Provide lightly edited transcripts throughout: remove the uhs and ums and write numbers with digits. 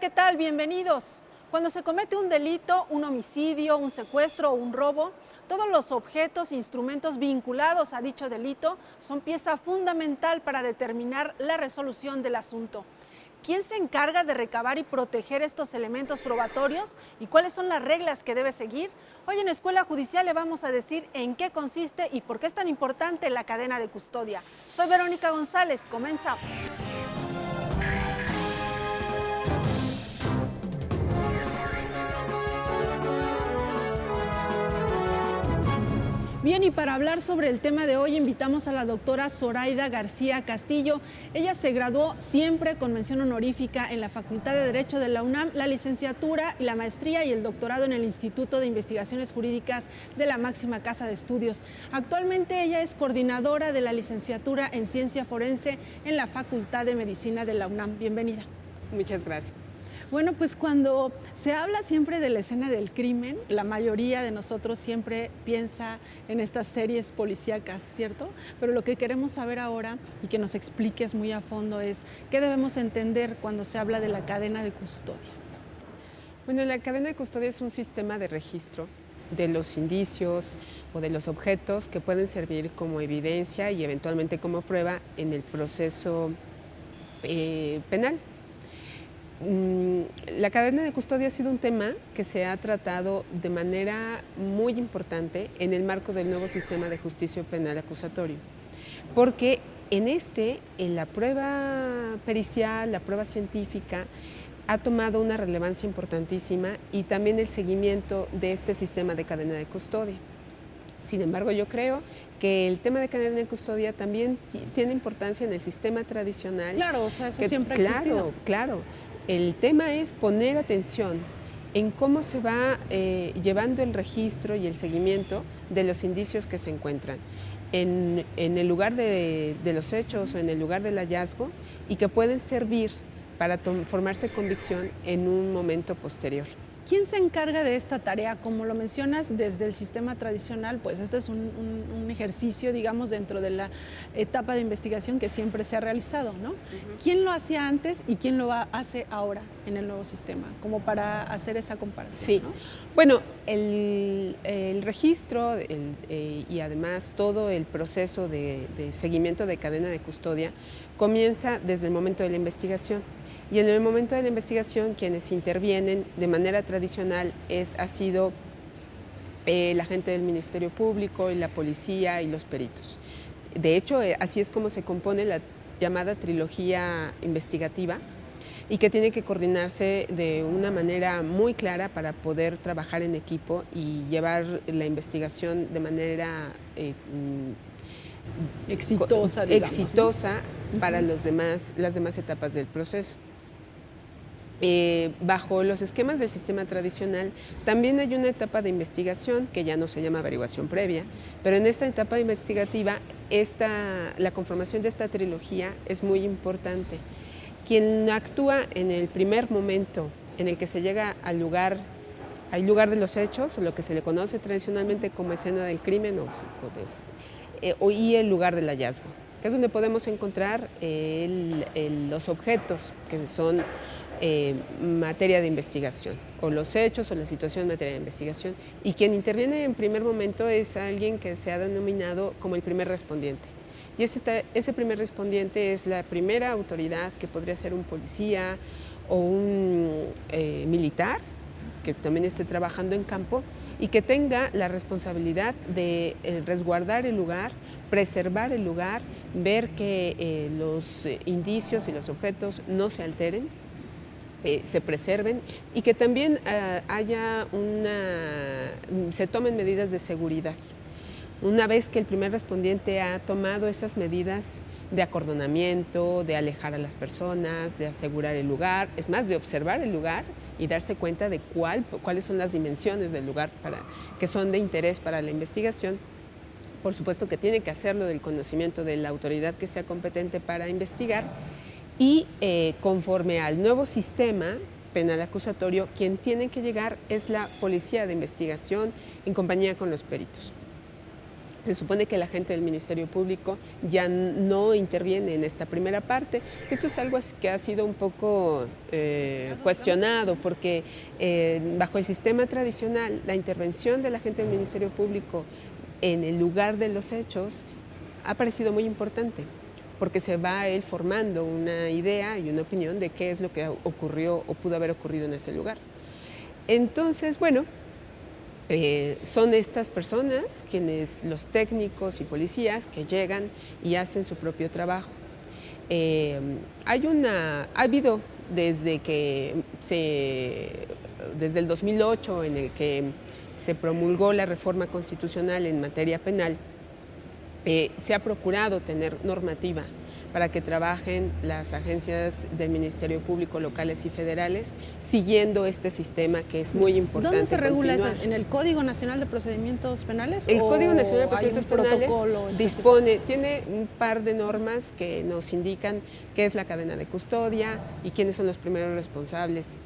¿qué tal? Bienvenidos. Cuando se comete un delito, un homicidio, un secuestro o un robo, todos los objetos e instrumentos vinculados a dicho delito son pieza fundamental para determinar la resolución del asunto. ¿Quién se encarga de recabar y proteger estos elementos probatorios y cuáles son las reglas que debe seguir? Hoy en Escuela Judicial le vamos a decir en qué consiste y por qué es tan importante la cadena de custodia. Soy Verónica González, comenzamos. Bien, y para hablar sobre el tema de hoy invitamos a la doctora Zoraida García Castillo. Ella se graduó siempre con mención honorífica en la Facultad de Derecho de la UNAM, la licenciatura y la maestría y el doctorado en el Instituto de Investigaciones Jurídicas de la máxima casa de estudios. Actualmente ella es coordinadora de la licenciatura en Ciencia Forense en la Facultad de Medicina de la UNAM. Bienvenida. Muchas gracias. Bueno, pues cuando se habla siempre de la escena del crimen, la mayoría de nosotros siempre piensa en estas series policíacas, ¿cierto? Pero lo que queremos saber ahora y que nos expliques muy a fondo es qué debemos entender cuando se habla de la cadena de custodia. Bueno, la cadena de custodia es un sistema de registro de los indicios o de los objetos que pueden servir como evidencia y eventualmente como prueba en el proceso penal. La cadena de custodia ha sido un tema que se ha tratado de manera muy importante en el marco del nuevo sistema de justicia penal acusatorio, porque en la prueba pericial, la prueba científica, ha tomado una relevancia importantísima y también el seguimiento de este sistema de cadena de custodia. Sin embargo, yo creo que el tema de cadena de custodia también tiene importancia en el sistema tradicional. Claro, o sea, eso siempre ha existido. Claro. El tema es poner atención en cómo se va llevando el registro y el seguimiento de los indicios que se encuentran en el lugar de los hechos o en el lugar del hallazgo y que pueden servir para formarse convicción en un momento posterior. ¿Quién se encarga de esta tarea? Como lo mencionas, desde el sistema tradicional, pues este es un ejercicio, digamos, dentro de la etapa de investigación que siempre se ha realizado, ¿no? ¿Quién lo hacía antes y quién lo hace ahora en el nuevo sistema? Como para hacer esa comparación. Sí, ¿no? Bueno, el registro y además todo el proceso de seguimiento de cadena de custodia comienza desde el momento de la investigación. Y en el momento de la investigación, quienes intervienen de manera tradicional ha sido la gente del Ministerio Público y la policía y los peritos. De hecho, así es como se compone la llamada trilogía investigativa y que tiene que coordinarse de una manera muy clara para poder trabajar en equipo y llevar la investigación de manera exitosa, digamos, exitosa, ¿no? Para las demás etapas del proceso. Bajo los esquemas del sistema tradicional también hay una etapa de investigación que ya no se llama averiguación previa, pero en esta etapa investigativa la conformación de esta trilogía es muy importante. Quien actúa en el primer momento en el que se llega al lugar de los hechos, o lo que se le conoce tradicionalmente como escena del crimen y el lugar del hallazgo, que es donde podemos encontrar los objetos que son materia de investigación, o los hechos o la situación en materia de investigación. Y quien interviene en primer momento es alguien que se ha denominado como el primer respondiente. Y ese primer respondiente es la primera autoridad, que podría ser un policía o un militar, que también esté trabajando en campo y que tenga la responsabilidad de resguardar el lugar, preservar el lugar, ver que los indicios y los objetos no se alteren, se preserven y que también se tomen medidas de seguridad. Una vez que el primer respondiente ha tomado esas medidas de acordonamiento, de alejar a las personas, de asegurar el lugar, es más, de observar el lugar y darse cuenta de cuáles son las dimensiones del lugar que son de interés para la investigación. Por supuesto que tiene que hacerlo del conocimiento de la autoridad que sea competente para investigar. Y conforme al nuevo sistema penal acusatorio, quien tiene que llegar es la policía de investigación en compañía con los peritos. Se supone que la gente del Ministerio Público ya no interviene en esta primera parte. Esto es algo que ha sido un poco cuestionado porque bajo el sistema tradicional la intervención de la gente del Ministerio Público en el lugar de los hechos ha parecido muy importante porque se va él formando una idea y una opinión de qué es lo que ocurrió o pudo haber ocurrido en ese lugar. Entonces, bueno, son estas personas, los técnicos y policías que llegan y hacen su propio trabajo. Ha habido desde el 2008, en el que se promulgó la reforma constitucional en materia penal, se ha procurado tener normativa para que trabajen las agencias del Ministerio Público locales y federales, siguiendo este sistema que es muy importante. ¿Dónde se regula eso? ¿En el Código Nacional de Procedimientos Penales? El Código Nacional de Procedimientos Penales tiene un par de normas que nos indican qué es la cadena de custodia y quiénes son los primeros responsables,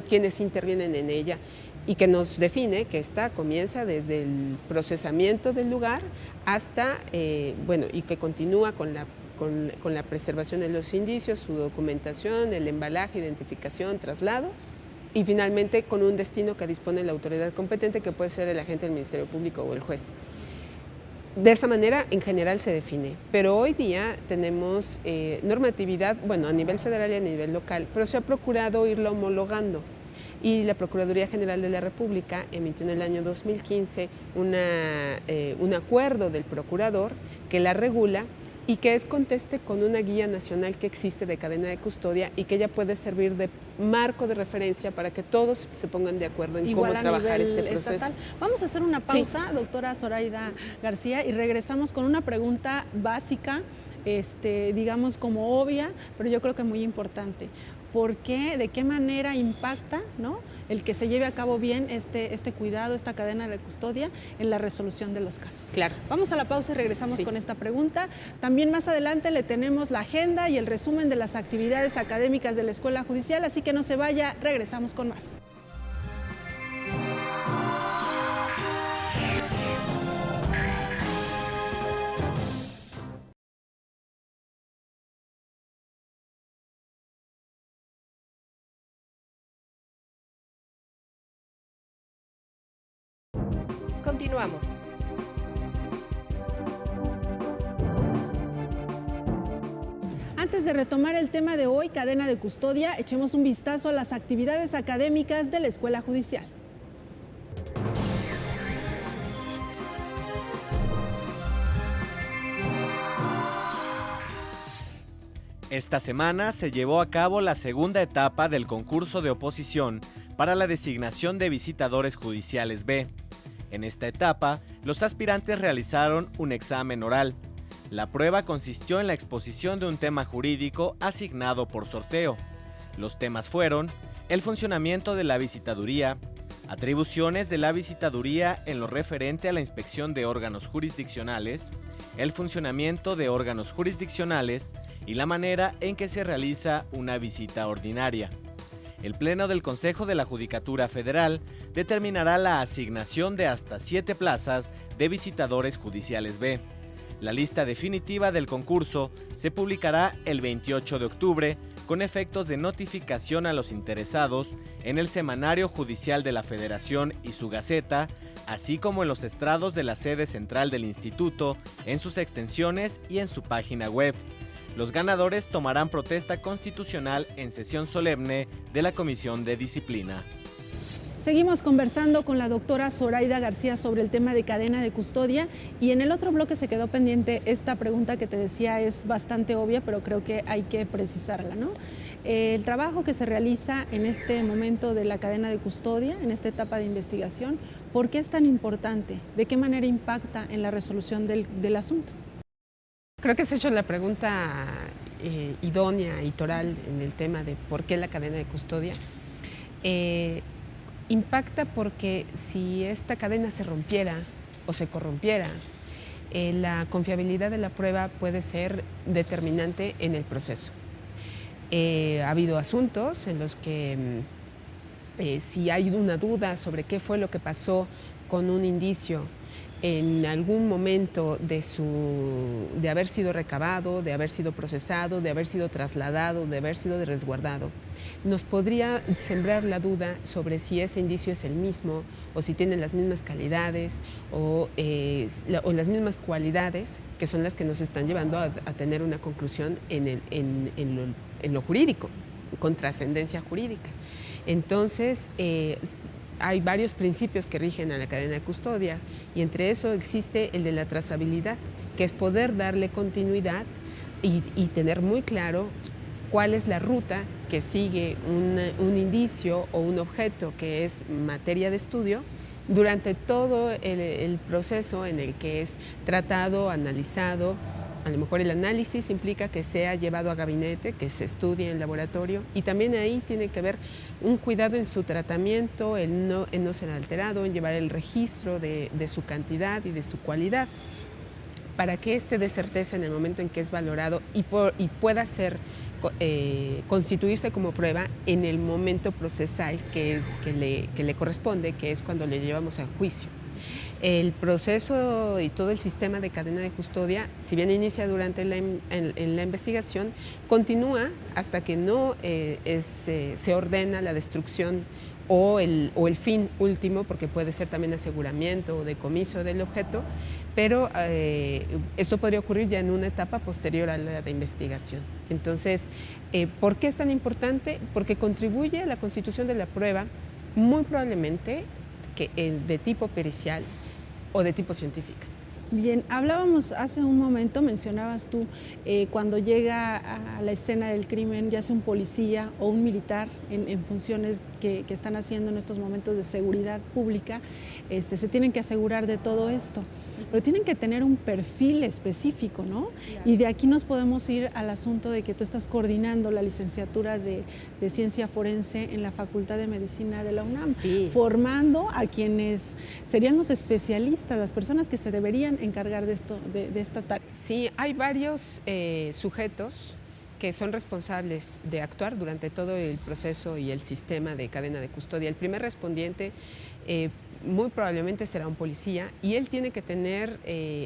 quienes intervienen en ella, y que nos define que comienza desde el procesamiento del lugar hasta, y que continúa con la preservación de los indicios, su documentación, el embalaje, identificación, traslado, y finalmente con un destino que dispone la autoridad competente, que puede ser el agente del Ministerio Público o el juez. De esa manera, en general, se define, pero hoy día tenemos normatividad, a nivel federal y a nivel local, pero se ha procurado irlo homologando. Y la Procuraduría General de la República emitió en el año 2015 un acuerdo del procurador que la regula y que conteste con una guía nacional que existe de cadena de custodia y que ya puede servir de marco de referencia para que todos se pongan de acuerdo en cómo trabajar este proceso. Estatal. Vamos a hacer una pausa, sí, doctora Zoraida García, y regresamos con una pregunta básica, digamos como obvia, pero yo creo que muy importante. ¿Por qué? ¿De qué manera impacta, ¿no?, el que se lleve a cabo bien este cuidado, esta cadena de custodia en la resolución de los casos? Claro. Vamos a la pausa y regresamos con esta pregunta. También más adelante le tenemos la agenda y el resumen de las actividades académicas de la Escuela Judicial, así que no se vaya, regresamos con más. Continuamos. Antes de retomar el tema de hoy, cadena de custodia, echemos un vistazo a las actividades académicas de la Escuela Judicial. Esta semana se llevó a cabo la segunda etapa del concurso de oposición para la designación de visitadores judiciales B. En esta etapa, los aspirantes realizaron un examen oral. La prueba consistió en la exposición de un tema jurídico asignado por sorteo. Los temas fueron el funcionamiento de la visitaduría, atribuciones de la visitaduría en lo referente a la inspección de órganos jurisdiccionales, el funcionamiento de órganos jurisdiccionales y la manera en que se realiza una visita ordinaria. El Pleno del Consejo de la Judicatura Federal determinará la asignación de hasta 7 plazas de visitadores judiciales B. La lista definitiva del concurso se publicará el 28 de octubre con efectos de notificación a los interesados en el Semanario Judicial de la Federación y su Gaceta, así como en los estrados de la sede central del Instituto, en sus extensiones y en su página web. Los ganadores tomarán protesta constitucional en sesión solemne de la Comisión de Disciplina. Seguimos conversando con la doctora Zoraida García sobre el tema de cadena de custodia, y en el otro bloque se quedó pendiente esta pregunta que te decía, es bastante obvia, pero creo que hay que precisarla, ¿no? El trabajo que se realiza en este momento de la cadena de custodia, en esta etapa de investigación, ¿por qué es tan importante? ¿De qué manera impacta en la resolución del asunto? Creo que has hecho la pregunta idónea y toral en el tema de por qué la cadena de custodia. Impacta porque si esta cadena se rompiera o se corrompiera, la confiabilidad de la prueba puede ser determinante en el proceso. Ha habido asuntos en los que si hay una duda sobre qué fue lo que pasó con un indicio en algún momento de haber sido recabado, de haber sido procesado, de haber sido trasladado, de haber sido resguardado, nos podría sembrar la duda sobre si ese indicio es el mismo o si tienen las mismas calidades o las mismas cualidades que son las que nos están llevando a tener una conclusión en lo jurídico, con trascendencia jurídica. Entonces, hay varios principios que rigen a la cadena de custodia y entre eso existe el de la trazabilidad, que es poder darle continuidad y tener muy claro cuál es la ruta que sigue un indicio o un objeto que es materia de estudio durante todo el proceso en el que es tratado, analizado. A lo mejor el análisis implica que sea llevado a gabinete, que se estudie en laboratorio y también ahí tiene que haber un cuidado en su tratamiento, en no ser alterado, en llevar el registro de su cantidad y de su cualidad para que éste dé certeza en el momento en que es valorado y pueda constituirse como prueba en el momento procesal que le corresponde, que es cuando le llevamos a juicio. El proceso y todo el sistema de cadena de custodia, si bien inicia durante en la investigación, continúa hasta que no se ordena la destrucción o el fin último, porque puede ser también aseguramiento o decomiso del objeto, pero esto podría ocurrir ya en una etapa posterior a la de investigación. Entonces, ¿por qué es tan importante? Porque contribuye a la constitución de la prueba, muy probablemente de tipo pericial o de tipo científica. Bien, hablábamos hace un momento, mencionabas tú, cuando llega a la escena del crimen, ya sea un policía o un militar en funciones que están haciendo en estos momentos de seguridad pública, se tienen que asegurar de todo esto, pero tienen que tener un perfil específico, ¿no? Claro. Y de aquí nos podemos ir al asunto de que tú estás coordinando la licenciatura de Ciencia Forense en la Facultad de Medicina de la UNAM, sí, formando a quienes serían los especialistas, las personas que se deberían encargar de esta tarea. Sí, hay varios sujetos que son responsables de actuar durante todo el proceso y el sistema de cadena de custodia. El primer respondiente muy probablemente será un policía y él tiene que tener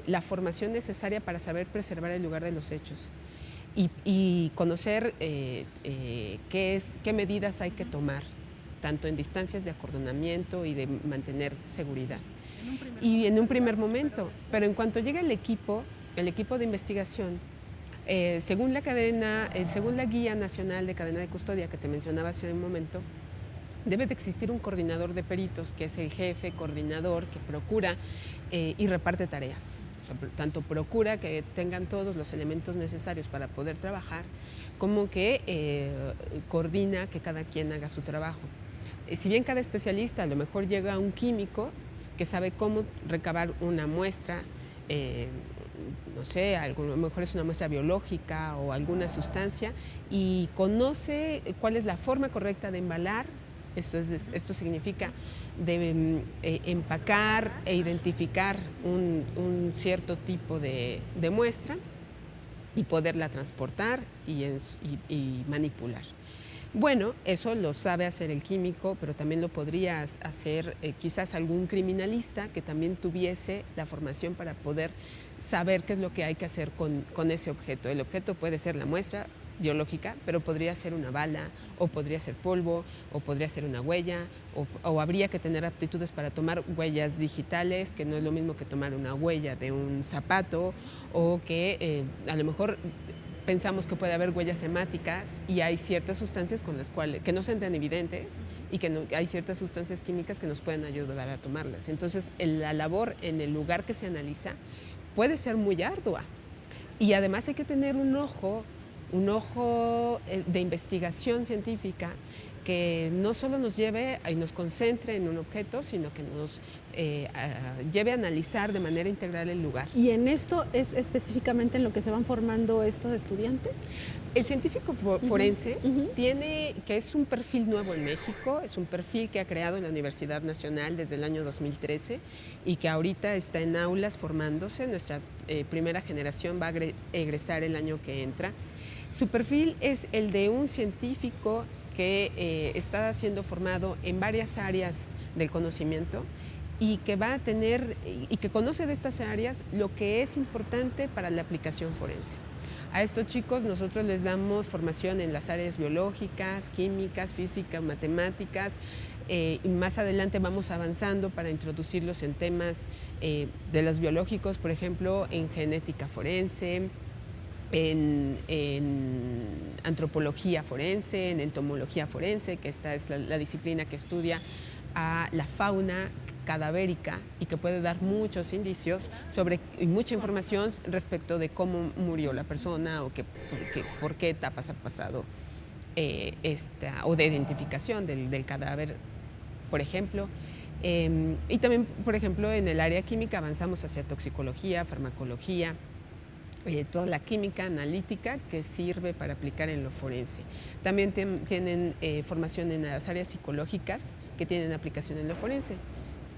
la formación necesaria para saber preservar el lugar de los hechos y conocer qué medidas hay que tomar, tanto en distancias de acordonamiento y de mantener seguridad. Y en un primer momento, pero en cuanto llega el equipo de investigación, según la Guía Nacional de Cadena de Custodia que te mencionaba hace un momento, debe de existir un coordinador de peritos, que es el jefe coordinador que procura y reparte tareas. O sea, tanto procura que tengan todos los elementos necesarios para poder trabajar, como que coordina que cada quien haga su trabajo. Si bien cada especialista a lo mejor llega un químico que sabe cómo recabar una muestra, no sé, a lo mejor es una muestra biológica o alguna sustancia, y conoce cuál es la forma correcta de embalar. Esto significa de empacar e identificar un cierto tipo de muestra y poderla transportar y manipular. Bueno, eso lo sabe hacer el químico, pero también lo podría hacer quizás algún criminalista que también tuviese la formación para poder saber qué es lo que hay que hacer con ese objeto. El objeto puede ser la muestra biológica, pero podría ser una bala, o podría ser polvo, o podría ser una huella, o habría que tener aptitudes para tomar huellas digitales, que no es lo mismo que tomar una huella de un zapato, o que a lo mejor pensamos que puede haber huellas hemáticas y hay ciertas sustancias con las cuales, que no sean tan evidentes y que hay ciertas sustancias químicas que nos pueden ayudar a tomarlas. Entonces, la labor en el lugar que se analiza puede ser muy ardua y además hay que tener un ojo de investigación científica que no solo nos lleve y nos concentre en un objeto, sino que nos lleve a analizar de manera integral el lugar. ¿Y en esto es específicamente en lo que se van formando estos estudiantes? El científico forense tiene, que es un perfil nuevo en México, es un perfil que ha creado la Universidad Nacional desde el año 2013 y que ahorita está en aulas formándose. Nuestra primera generación va a egresar el año que entra. Su perfil es el de un científico que está siendo formado en varias áreas del conocimiento y que va a tener y que conoce de estas áreas lo que es importante para la aplicación forense. A estos chicos nosotros les damos formación en las áreas biológicas, químicas, físicas, matemáticas, y más adelante vamos avanzando para introducirlos en temas de los biológicos, por ejemplo, en genética forense, en antropología forense, en entomología forense, que esta es la disciplina que estudia a la fauna cadavérica y que puede dar muchos indicios y mucha información respecto de cómo murió la persona o por qué etapas ha pasado o de identificación del cadáver, por ejemplo. Y también, por ejemplo, en el área química avanzamos hacia toxicología, farmacología, toda la química analítica que sirve para aplicar en lo forense. También tienen formación en las áreas psicológicas que tienen aplicación en lo forense.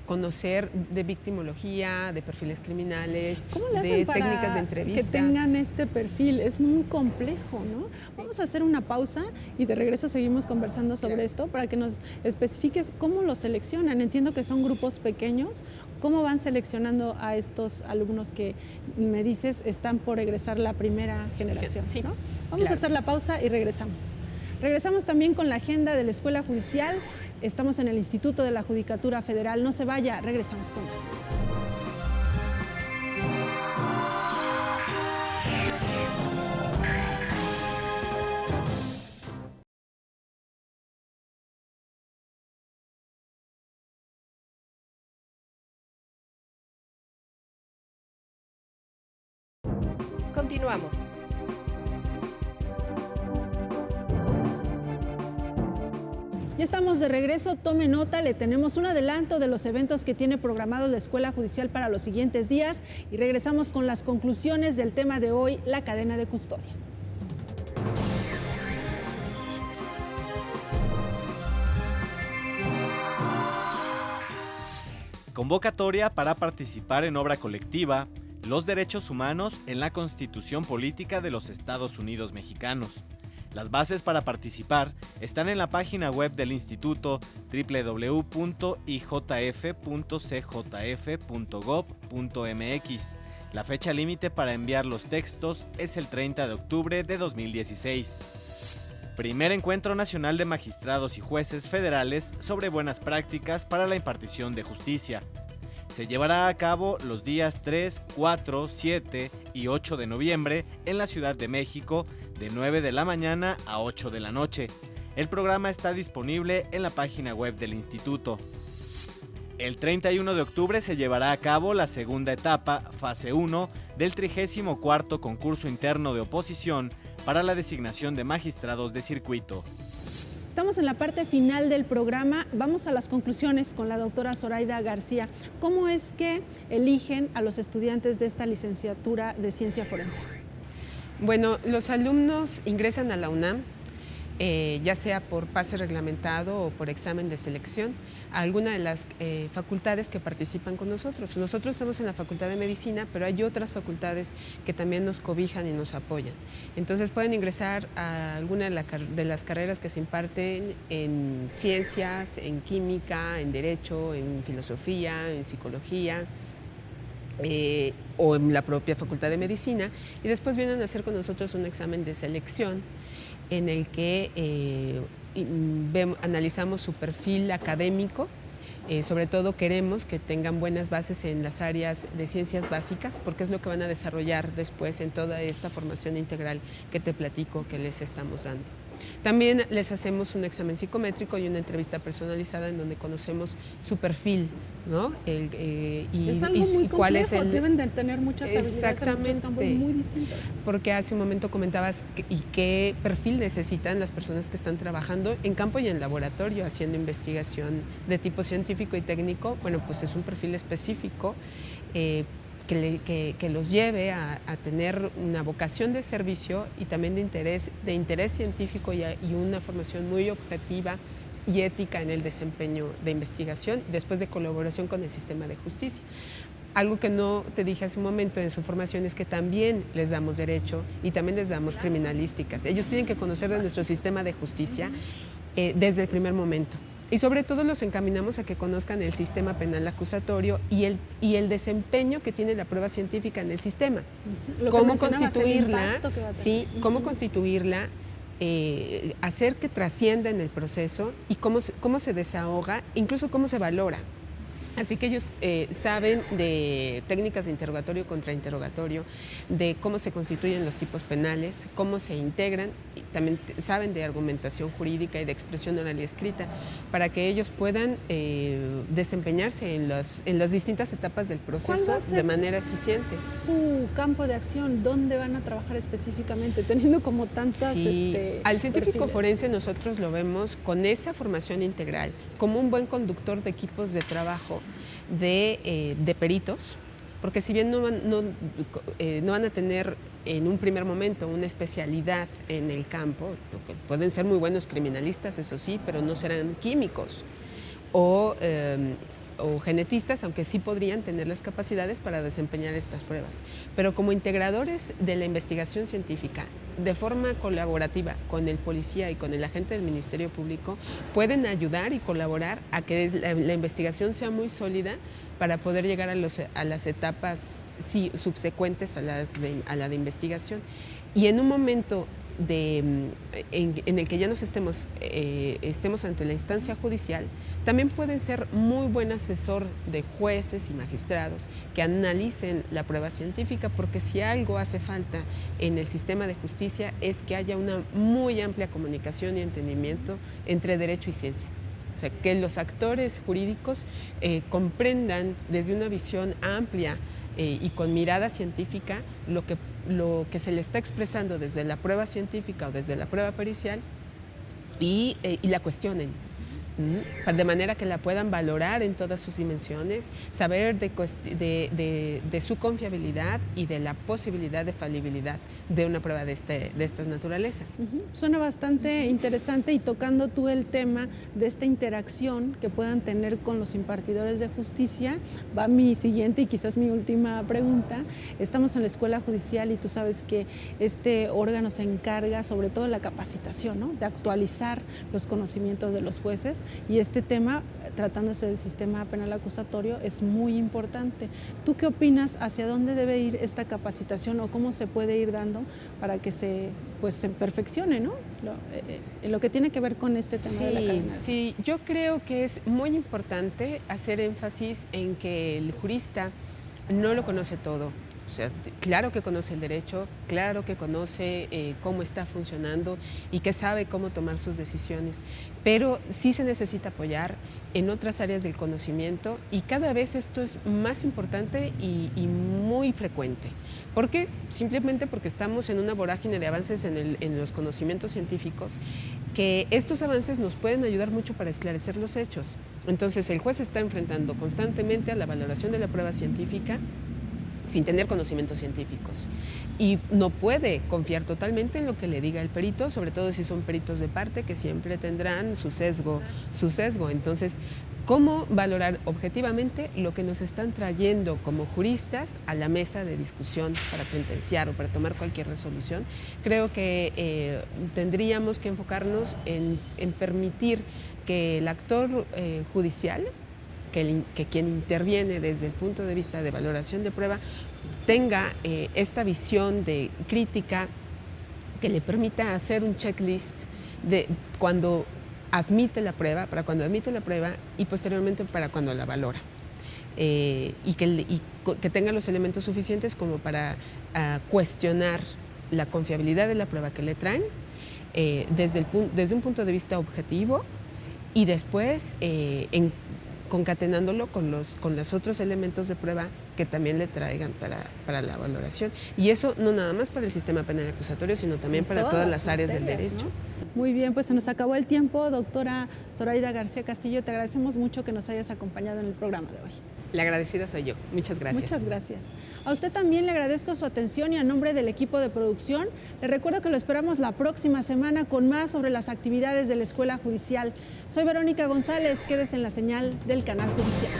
Conocer de victimología, de perfiles criminales, de técnicas de entrevista. Que tengan este perfil, es muy complejo, ¿no? Sí. Vamos a hacer una pausa y de regreso seguimos conversando sobre esto para que nos especifiques cómo lo seleccionan. Entiendo que son grupos pequeños. ¿Cómo van seleccionando a estos alumnos que me dices están por egresar la primera generación? Sí, ¿no? Vamos a hacer la pausa y regresamos. Regresamos también con la agenda de la Escuela Judicial. Estamos en el Instituto de la Judicatura Federal. No se vaya, regresamos con más. Continuamos. Ya estamos de regreso, tome nota, le tenemos un adelanto de los eventos que tiene programados la Escuela Judicial para los siguientes días y regresamos con las conclusiones del tema de hoy, la cadena de custodia. Convocatoria para participar en obra colectiva, los derechos humanos en la Constitución Política de los Estados Unidos Mexicanos. Las bases para participar están en la página web del instituto www.ijf.cjf.gov.mx. La fecha límite para enviar los textos es el 30 de octubre de 2016. Primer Encuentro Nacional de Magistrados y Jueces Federales sobre buenas prácticas para la impartición de justicia. Se llevará a cabo los días 3, 4, 7 y 8 de noviembre en la Ciudad de México de 9 de la mañana a 8 de la noche. El programa está disponible en la página web del instituto. El 31 de octubre se llevará a cabo la segunda etapa, fase 1, del 34º concurso interno de oposición para la designación de magistrados de circuito. Estamos en la parte final del programa. Vamos a las conclusiones con la doctora Zoraida García. ¿Cómo es que eligen a los estudiantes de esta licenciatura de Ciencia Forense? Bueno, los alumnos ingresan a la UNAM, ya sea por pase reglamentado o por examen de selección, a alguna de las facultades que participan con nosotros. Nosotros estamos en la Facultad de Medicina, pero hay otras facultades que también nos cobijan y nos apoyan. Entonces pueden ingresar a alguna de las carreras que se imparten en ciencias, en química, en derecho, en filosofía, en psicología, o en la propia Facultad de Medicina, y después vienen a hacer con nosotros un examen de selección en el que analizamos su perfil académico. Sobre todo queremos que tengan buenas bases en las áreas de ciencias básicas, porque es lo que van a desarrollar después en toda esta formación integral que te platico que les estamos dando. También les hacemos un examen psicométrico y una entrevista personalizada en donde conocemos su perfil, ¿no? Es algo muy complejo, deben de tener muchas habilidades en muchos campos muy distintos. Porque hace un momento comentabas qué perfil necesitan las personas que están trabajando en campo y en laboratorio haciendo investigación de tipo científico y técnico. Bueno, pues es un perfil específico que los lleve a tener una vocación de servicio y también de interés científico y una formación muy objetiva y ética en el desempeño de investigación, después de colaboración con el sistema de justicia. Algo que no te dije hace un momento en su formación es que también les damos derecho y también les damos criminalísticas. Ellos tienen que conocer de nuestro sistema de justicia desde el primer momento. Y sobre todo los encaminamos a que conozcan el sistema penal acusatorio y el desempeño que tiene la prueba científica en el sistema. Cómo constituirla, sí, cómo constituirla, hacer que trascienda en el proceso y cómo se desahoga, incluso cómo se valora. Así que ellos saben de técnicas de interrogatorio, contrainterrogatorio, de cómo se constituyen los tipos penales, cómo se integran, y también saben de argumentación jurídica y de expresión oral y escrita, para que ellos puedan desempeñarse en las distintas etapas del proceso de manera eficiente. Su campo de acción, ¿dónde van a trabajar específicamente? Teniendo como tantas... Sí, al científico perfiles. forense nosotros lo vemos con esa formación integral, como un buen conductor de equipos de trabajo de peritos, porque si bien no van a tener en un primer momento una especialidad en el campo, pueden ser muy buenos criminalistas, eso sí, pero no serán químicos o genetistas, aunque sí podrían tener las capacidades para desempeñar estas pruebas. Pero como integradores de la investigación científica, de forma colaborativa con el policía y con el agente del Ministerio Público, pueden ayudar y colaborar a que la investigación sea muy sólida para poder llegar a las etapas subsecuentes a la de investigación. Y en un momento en el que ya nos estemos ante la instancia judicial, también pueden ser muy buen asesor de jueces y magistrados que analicen la prueba científica, porque si algo hace falta en el sistema de justicia es que haya una muy amplia comunicación y entendimiento entre derecho y ciencia. O sea, que los actores jurídicos comprendan desde una visión amplia y con mirada científica lo que se le está expresando desde la prueba científica o desde la prueba pericial y la cuestionen, de manera que la puedan valorar en todas sus dimensiones, saber de su confiabilidad y de la posibilidad de falibilidad de una prueba de esta naturaleza. Suena bastante interesante, y tocando tú el tema de esta interacción que puedan tener con los impartidores de justicia, va mi siguiente y quizás mi última pregunta. Estamos en la Escuela Judicial y tú sabes que este órgano se encarga sobre todo de la capacitación, ¿no? De actualizar los conocimientos de los jueces, y este tema, tratándose del sistema penal acusatorio, es muy importante. ¿Tú qué opinas? ¿Hacia dónde debe ir esta capacitación o cómo se puede ir dando para que se perfeccione, ¿no? Lo que tiene que ver con este tema de la cadena. Sí, yo creo que es muy importante hacer énfasis en que el jurista no lo conoce todo. O sea, claro que conoce el derecho, claro que conoce cómo está funcionando y que sabe cómo tomar sus decisiones, pero sí se necesita apoyar en otras áreas del conocimiento, y cada vez esto es más importante y muy frecuente. ¿Por qué? Simplemente porque estamos en una vorágine de avances en los conocimientos científicos, que estos avances nos pueden ayudar mucho para esclarecer los hechos. Entonces el juez se está enfrentando constantemente a la valoración de la prueba científica sin tener conocimientos científicos, y no puede confiar totalmente en lo que le diga el perito, sobre todo si son peritos de parte, que siempre tendrán su sesgo. Entonces, ¿cómo valorar objetivamente lo que nos están trayendo como juristas a la mesa de discusión para sentenciar o para tomar cualquier resolución? Creo que tendríamos que enfocarnos en permitir que el actor judicial, que quien interviene desde el punto de vista de valoración de prueba, tenga esta visión de crítica que le permita hacer un checklist de cuando admite la prueba, para cuando admite la prueba, y posteriormente para cuando la valora. Y que tenga los elementos suficientes como para cuestionar la confiabilidad de la prueba que le traen desde un punto de vista objetivo, y después concatenándolo con los otros elementos de prueba que también le traigan para la valoración. Y eso no nada más para el sistema penal acusatorio, sino también para todas las áreas del derecho. ¿No? Muy bien, pues se nos acabó el tiempo. Doctora Zoraida García Castillo, te agradecemos mucho que nos hayas acompañado en el programa de hoy. La agradecida soy yo. Muchas gracias. Muchas gracias. A usted también le agradezco su atención, y a nombre del equipo de producción le recuerdo que lo esperamos la próxima semana con más sobre las actividades de la Escuela Judicial. Soy Verónica González, quédese en la señal del Canal Judicial.